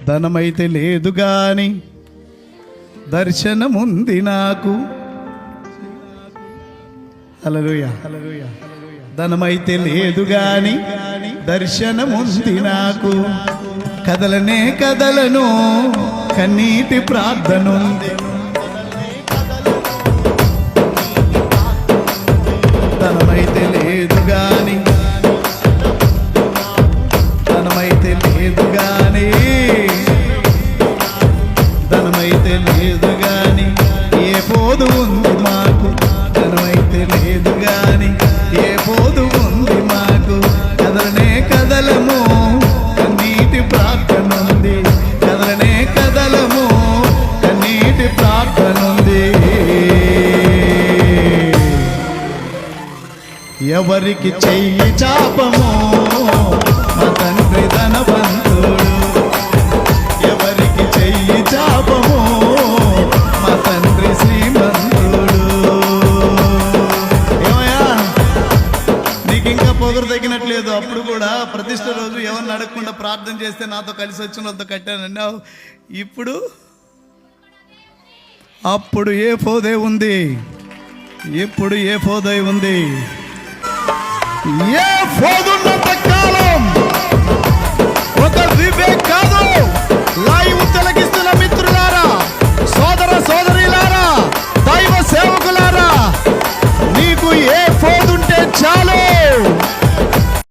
ధనమైతే లేదు గాని దర్శనముంది నాకు. హల్లెలూయా. ధనమైతే లేదు గాని దర్శనముంది నాకు. కదలనే కదలను కన్నీటి ప్రార్థనుంది. ధనమైతే లేదు గాని ధనమైతే లేదు గాని ధనమైతే లేదు గాని ఏ పోదు ఉంది మాకు. ధనమైతే లేదు గాని ఏ పోదు ఉంది మాకు. కదలనే కదలము కన్నీటి ప్రార్థనుంది. కదలనే కదలము కన్నీటి ప్రార్థనుంది. ఎవరికి చెయ్యి చాపము మా తండ్రి ధనవంతుడు. ఎవరికి చెయ్యి చాపము మా తండ్రి శ్రీమంతుడు. ఏమయ్యా నీకు ఇంకా పొగరు తగ్గినట్లేదు. అప్పుడు కూడా ప్రతిష్ఠ రోజు ఎవరిని అడగకుండా ప్రార్థన చేస్తే నాతో కలిసి వచ్చిన వద్ద కట్టానన్నావు. ఇప్పుడు అప్పుడు ఏ పోదే ఉంది. ఇప్పుడు ఏ పోదే ఉంది. ఏ పోదున్నంత కాలం ఒక వివేక